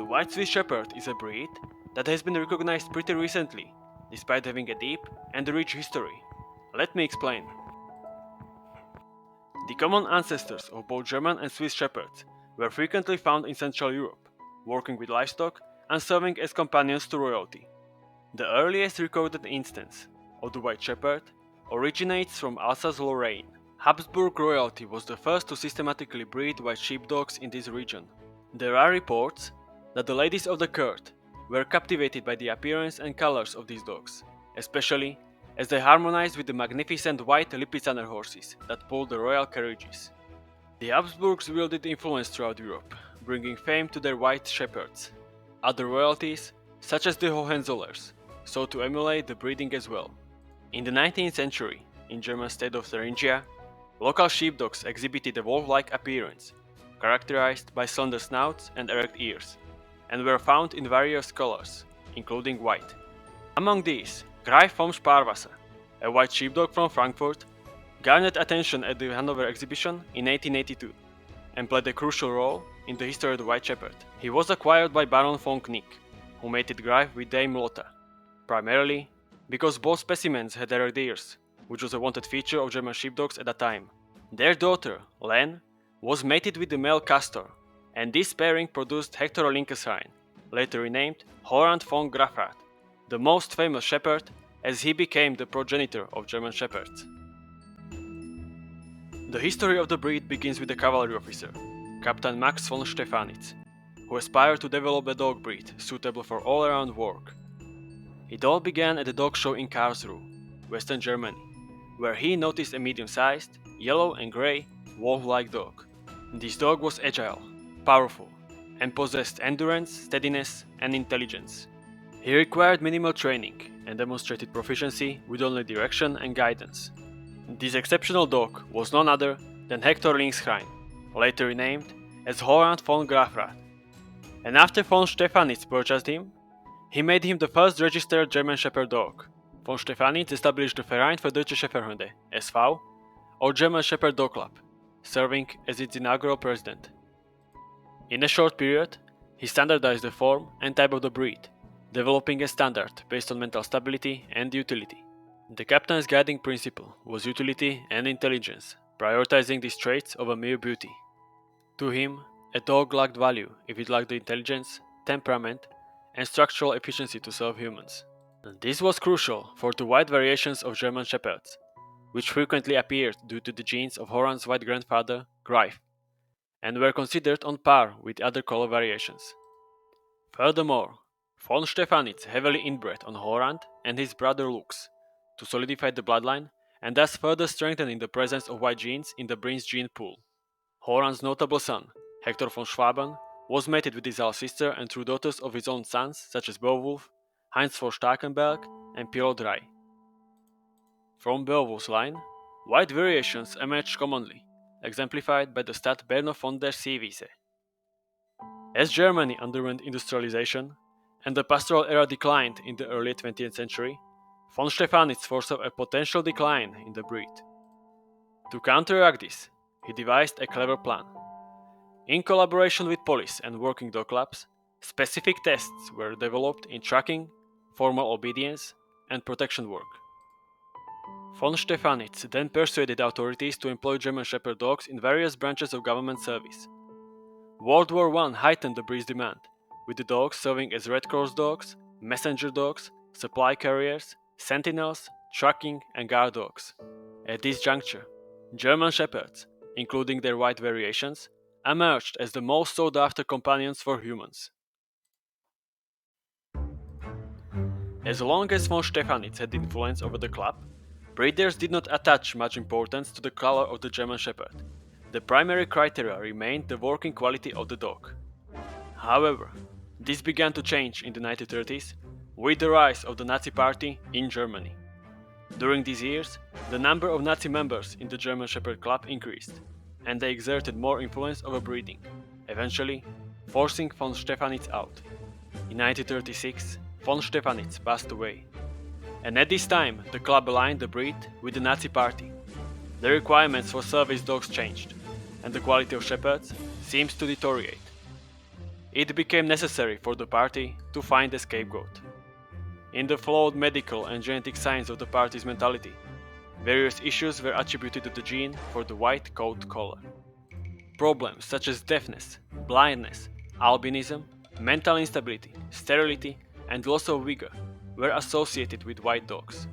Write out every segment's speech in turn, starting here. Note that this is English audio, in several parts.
The White Swiss Shepherd is a breed that has been recognized pretty recently, despite having a deep and rich history. Let me explain. The common ancestors of both German and Swiss Shepherds were frequently found in Central Europe, working with livestock and serving as companions to royalty. The earliest recorded instance of the White Shepherd originates from Alsace-Lorraine. Habsburg royalty was the first to systematically breed white sheepdogs in this region. There are reports that the ladies of the court were captivated by the appearance and colors of these dogs, especially as they harmonized with the magnificent white Lipizzaner horses that pulled the royal carriages. The Habsburgs wielded influence throughout Europe, bringing fame to their white shepherds. Other royalties, such as the Hohenzollers, sought to emulate the breeding as well. In the 19th century, in German state of Thuringia, local sheepdogs exhibited a wolf-like appearance, characterized by slender snouts and erect ears, and were found in various colors, including white. Among these, Greif von Sparwasser, a white sheepdog from Frankfurt, garnered attention at the Hanover exhibition in 1882 and played a crucial role in the history of the White Shepherd. He was acquired by Baron von Knick, who mated Greif with Dame Lotta, primarily because both specimens had erect ears, which was a wanted feature of German sheepdogs at that time. Their daughter, Len, was mated with the male Castor, and this pairing produced Hector Linkesheim, later renamed Horand von Grafrath, the most famous shepherd, as he became the progenitor of German shepherds. The history of the breed begins with a cavalry officer, Captain Max von Stefanitz, who aspired to develop a dog breed suitable for all-around work. It all began at a dog show in Karlsruhe, Western Germany, where he noticed a medium-sized, yellow and grey, wolf-like dog. This dog was agile, powerful, and possessed endurance, steadiness, and intelligence. He required minimal training and demonstrated proficiency with only direction and guidance. This exceptional dog was none other than Hector Linkesheim, later renamed as Horand von Grafrath. And after von Stefanitz purchased him, he made him the first registered German Shepherd dog. Von Stefanitz established the Verein für Deutsche Schäferhunde (SV), or German Shepherd Dog Club, serving as its inaugural president. In a short period, he standardized the form and type of the breed, developing a standard based on mental stability and utility. The captain's guiding principle was utility and intelligence, prioritizing these traits over mere beauty. To him, a dog lacked value if it lacked the intelligence, temperament, and structural efficiency to serve humans. This was crucial for the wide variations of German Shepherds, which frequently appeared due to the genes of Horand's white grandfather, Greif, and were considered on par with other color variations. Furthermore, von Stefanitz heavily inbred on Horand and his brother Lux to solidify the bloodline and thus further strengthening the presence of white genes in the breed's gene pool. Horand's notable son, Hector von Schwaben, was mated with his half sister and two daughters of his own sons such as Beowulf, Heinz von Starkenberg, and Pilot Rai. From Beowulf's line, white variations emerged commonly, exemplified by the stud Berno von der Seewiese. As Germany underwent industrialization and the pastoral era declined in the early 20th century, von Stefanitz foresaw a potential decline in the breed. To counteract this, he devised a clever plan. In collaboration with police and working dog clubs, specific tests were developed in tracking, formal obedience, and protection work. Von Stefanitz then persuaded authorities to employ German Shepherd dogs in various branches of government service. World War I heightened the breed's demand, with the dogs serving as Red Cross dogs, messenger dogs, supply carriers, sentinels, tracking, and guard dogs. At this juncture, German Shepherds, including their white variations, emerged as the most sought-after companions for humans. As long as von Stefanitz had influence over the club, breeders did not attach much importance to the color of the German Shepherd. The primary criteria remained the working quality of the dog. However, this began to change in the 1930s with the rise of the Nazi Party in Germany. During these years, the number of Nazi members in the German Shepherd Club increased, and they exerted more influence over breeding, eventually forcing von Stefanitz out. In 1936, von Stefanitz passed away, and at this time the club aligned the breed with the Nazi Party. The requirements for service dogs changed, and the quality of shepherds seems to deteriorate. It became necessary for the party to find a scapegoat. In the flawed medical and genetic science of the party's mentality, various issues were attributed to the gene for the white coat color. Problems such as deafness, blindness, albinism, mental instability, sterility, and loss of vigor were associated with white dogs.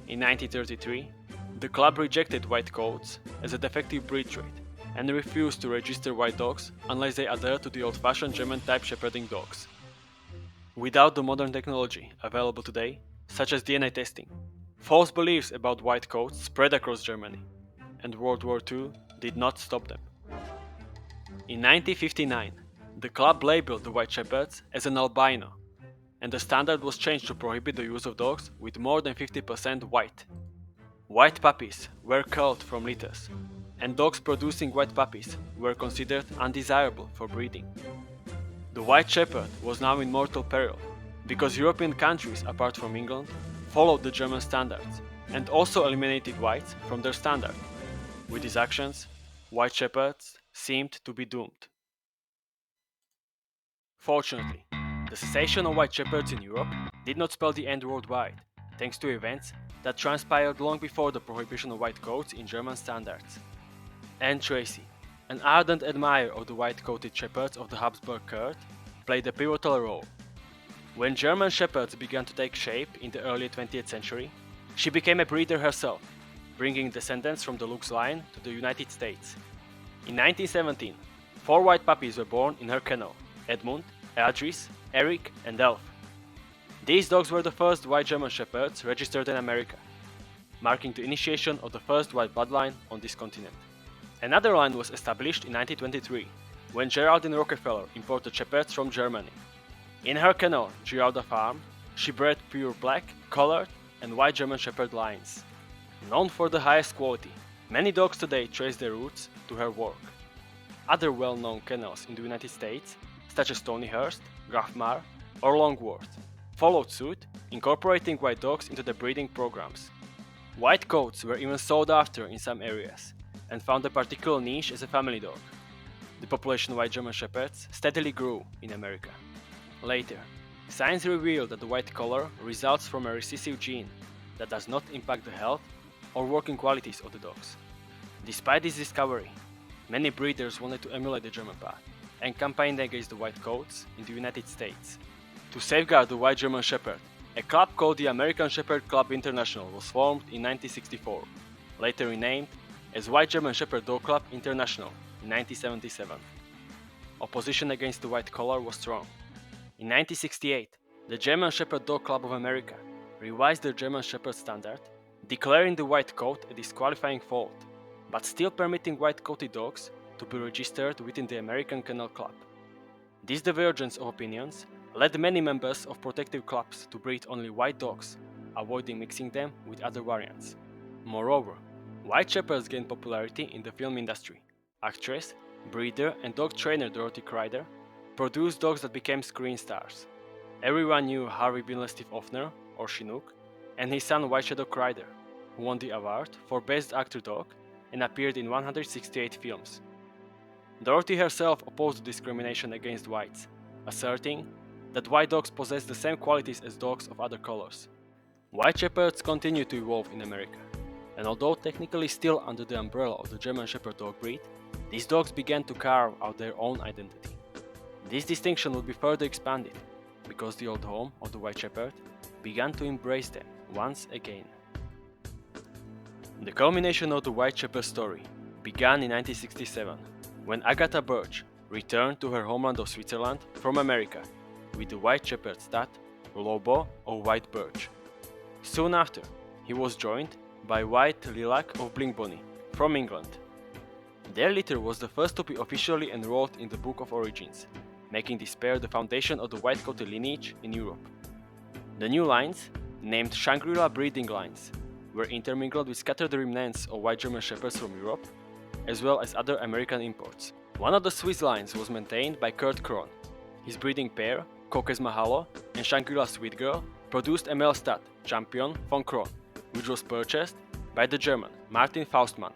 In 1933, the club rejected white coats as a defective breed trait and refused to register white dogs unless they adhere to the old-fashioned German type shepherding dogs. Without the modern technology available today, such as DNA testing, false beliefs about white coats spread across Germany, and World War II did not stop them. In 1959, the club labeled the white shepherds as an albino, and the standard was changed to prohibit the use of dogs with more than 50% white. White puppies were culled from litters, and dogs producing white puppies were considered undesirable for breeding. The white shepherd was now in mortal peril, because European countries apart from England followed the German standards and also eliminated whites from their standard. With these actions, white shepherds seemed to be doomed. Fortunately, the cessation of white shepherds in Europe did not spell the end worldwide, thanks to events that transpired long before the prohibition of white coats in German standards. Anne Tracy, an ardent admirer of the white-coated shepherds of the Habsburg court, played a pivotal role. When German shepherds began to take shape in the early 20th century, she became a breeder herself, bringing descendants from the Lux line to the United States. In 1917, 4 white puppies were born in her kennel: Edmont, Adris, Eric, and Elf. These dogs were the first white German shepherds registered in America, marking the initiation of the first white bloodline on this continent. Another line was established in 1923, when Geraldine Rockefeller imported shepherds from Germany. In her kennel, Giralda Farm, she bred pure black, colored, and white German shepherd lines. Known for the highest quality, many dogs today trace their roots to her work. Other well-known kennels in the United States, such as Stonyhurst, Grafmar, or Longworth, followed suit, incorporating white dogs into their breeding programs. White coats were even sought after in some areas, and found a particular niche as a family dog. The population of white German shepherds steadily grew in America. Later, science revealed that the white color results from a recessive gene that does not impact the health or working qualities of the dogs. Despite this discovery, many breeders wanted to emulate the German path and campaigned against the white coats in the United States. To safeguard the white German shepherd, a club called the American Shepherd Club International was formed in 1964, later renamed as White German Shepherd Dog Club International in 1977. Opposition against the white color was strong. In 1968, the German Shepherd Dog Club of America revised the German Shepherd standard, declaring the white coat a disqualifying fault, but still permitting white-coated dogs to be registered within the American Kennel Club. This divergence of opinions led many members of protective clubs to breed only white dogs, avoiding mixing them with other variants. Moreover, white shepherds gained popularity in the film industry. Actress, breeder, and dog trainer Dorothy Crider produced dogs that became screen stars. Everyone knew Harvey Bienle-Steve Offner, or Chinook, and his son White Shadow Crider, who won the award for Best Actor Dog and appeared in 168 films. Dorothy herself opposed discrimination against whites, asserting that white dogs possess the same qualities as dogs of other colors. White shepherds continue to evolve in America, and although technically still under the umbrella of the German Shepherd dog breed, these dogs began to carve out their own identity. This distinction would be further expanded because the old home of the White Shepherd began to embrace them once again. The culmination of the White Shepherd story began in 1967, when Agatha Birch returned to her homeland of Switzerland from America with the White Shepherd stud Lobo or White Birch. Soon after, he was joined by White Lilac of Blinkbonny from England. Their litter was the first to be officially enrolled in the Book of Origins, making this pair the foundation of the white-coated lineage in Europe. The new lines, named Shangri-La breeding lines, were intermingled with scattered remnants of white German Shepherds from Europe, as well as other American imports. One of the Swiss lines was maintained by Kurt Kron. His breeding pair, Kokes Mahalo and Shangri-La Sweet Girl, produced a male stud, Champion von Kron, which was purchased by the German Martin Faustmann.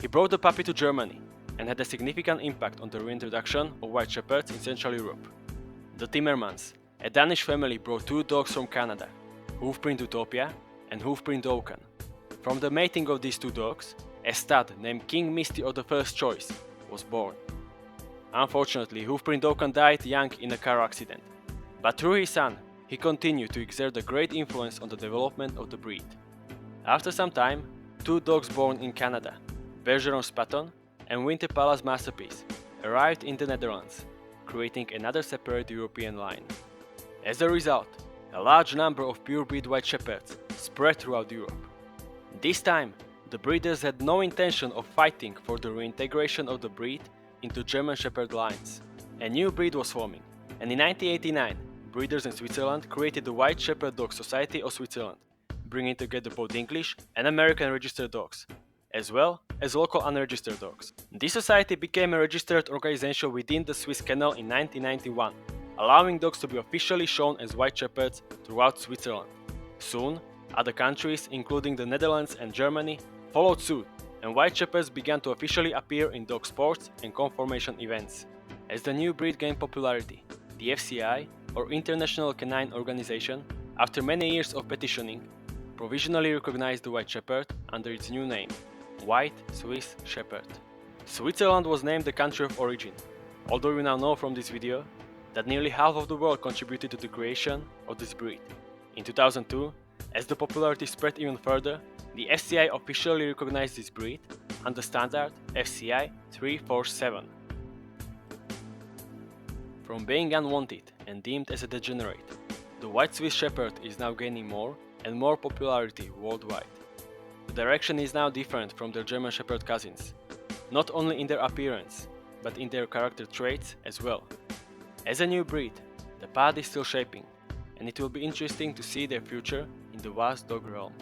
He brought the puppy to Germany, and had a significant impact on the reintroduction of White Shepherds in Central Europe. The Timmermans, a Danish family, brought two dogs from Canada, Hoofprint Utopia and Hoofprint Oaken. From the mating of these two dogs, a stud named King Misty of the First Choice was born. Unfortunately, Hoofprint Oaken died young in a car accident, but through his son, he continued to exert a great influence on the development of the breed. After some time, two dogs born in Canada, Bergeron Spaton and Winter Palace Masterpiece, arrived in the Netherlands, creating another separate European line. As a result, a large number of purebred White Shepherds spread throughout Europe. This time, the breeders had no intention of fighting for the reintegration of the breed into German Shepherd lines. A new breed was forming, and in 1989, breeders in Switzerland created the White Shepherd Dog Society of Switzerland, bringing together both English and American registered dogs, as well as local unregistered dogs. This society became a registered organization within the Swiss Kennel in 1991, allowing dogs to be officially shown as White Shepherds throughout Switzerland. Soon, other countries, including the Netherlands and Germany, followed suit, and White Shepherds began to officially appear in dog sports and conformation events. As the new breed gained popularity, the FCI, or International Canine Organization, after many years of petitioning, provisionally recognized the White Shepherd under its new name, White Swiss Shepherd. Switzerland was named the country of origin, although we now know from this video that nearly half of the world contributed to the creation of this breed. In 2002, as the popularity spread even further, the FCI officially recognized this breed under standard FCI 347. From being unwanted and deemed as a degenerate, the White Swiss Shepherd is now gaining more and more popularity worldwide. The direction is now different from their German Shepherd cousins, not only in their appearance, but in their character traits as well. As a new breed, the path is still shaping, and it will be interesting to see their future in the vast dog realm.